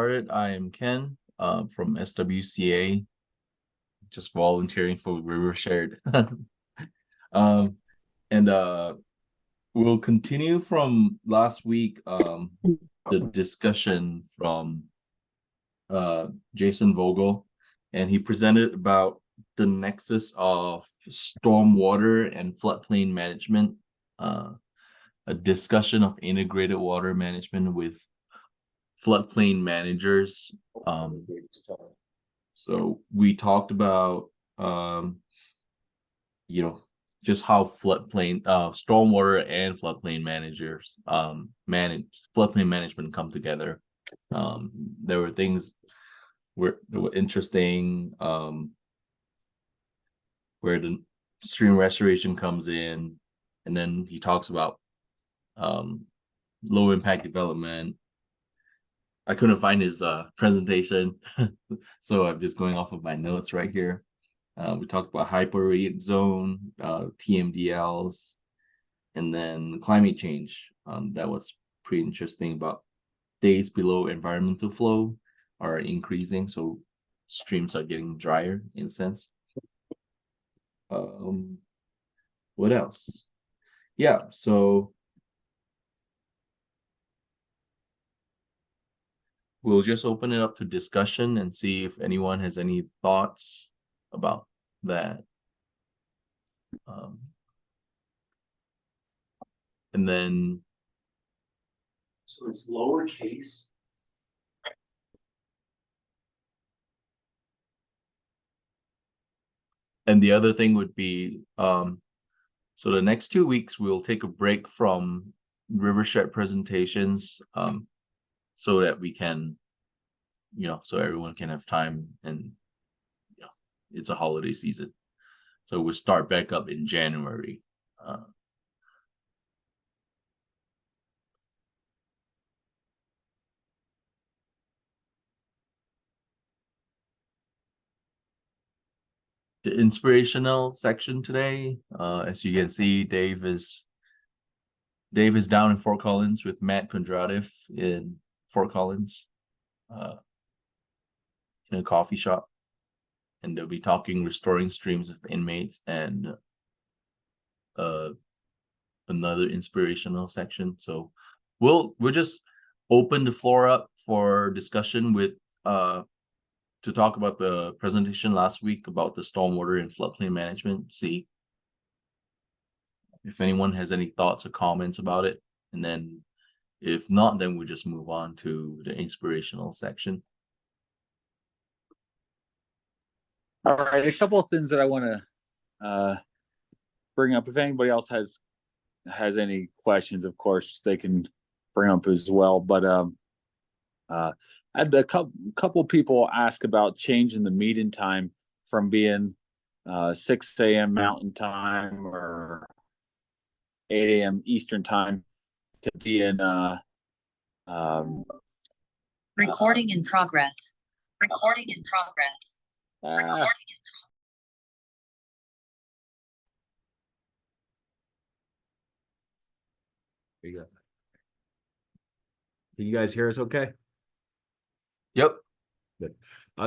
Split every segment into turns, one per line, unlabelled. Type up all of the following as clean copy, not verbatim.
started. I am Ken from SWCA, just volunteering for River Shared. And we'll continue from last week, the discussion from Jason Vogel, and he presented about the nexus of stormwater and floodplain management, a discussion of integrated water management with floodplain managers. So we talked about just how floodplain stormwater and floodplain managers manage floodplain management come together. There were things that were interesting, where the stream restoration comes in, and then he talks about low impact development. I couldn't find his presentation, so I'm just going off of my notes right here. We talked about hyporheic zone, TMDLs, and then climate change. That was pretty interesting, about days below environmental flow are increasing, so streams are getting drier in a sense. What else? Yeah, so we'll just open it up to discussion and see if anyone has any thoughts about that. And then,
so it's lowercase.
and the other thing would be, so the next 2 weeks we'll take a break from Rivershed presentations, so that we can, so everyone can have time, and it's a holiday season, so we'll start back up in January. The inspirational section today, as you can see, Dave is down in Fort Collins with Matt Kondrativ in Fort Collins, in a coffee shop, and they'll be talking restoring streams of inmates and another inspirational section. So we'll just open the floor up for discussion with to talk about the presentation last week about the stormwater and floodplain management. See if anyone has any thoughts or comments about it, and then if not, then we'll just move on to the inspirational section.
All right, a couple of things that I want to bring up. If anybody else has any questions, of course they can bring up as well. But I had a couple people ask about changing the meeting time from being 6 a.m. Mountain Time or 8 a.m. Eastern Time to being
recording in progress. Recording in progress.
There you go. Can you guys hear us okay?
Yep.
Good.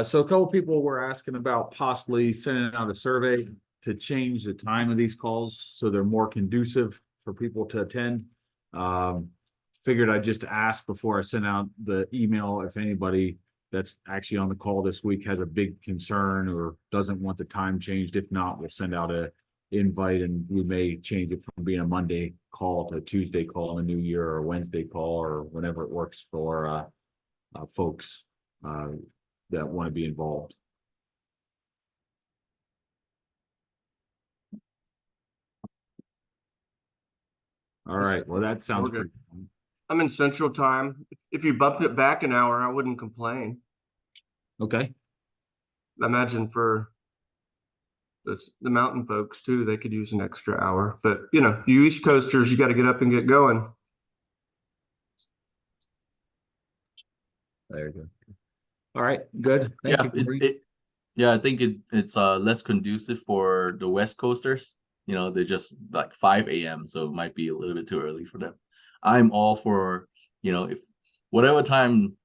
So a couple people were asking about possibly sending out a survey to change the time of these calls so they're more conducive for people to attend. Figured I'd just ask before I send out the email if anybody that's actually on the call this week has a big concern or doesn't want the time changed. If not, we'll send out a invite, and we may change it from being a Monday call to a Tuesday call in the new year, or a Wednesday call, or whenever it works for folks that want to be involved. All right, well, that sounds pretty good.
I'm in Central Time. If you bumped it back an hour, I wouldn't complain.
Okay.
I imagine for the mountain folks too, they could use an extra hour. But you East Coasters, you got to get up and get going.
There you go. All right, good. Thank you.
I think it's less conducive for the West Coasters. They're just like 5 a.m. so it might be a little bit too early for them. I'm all for, if whatever time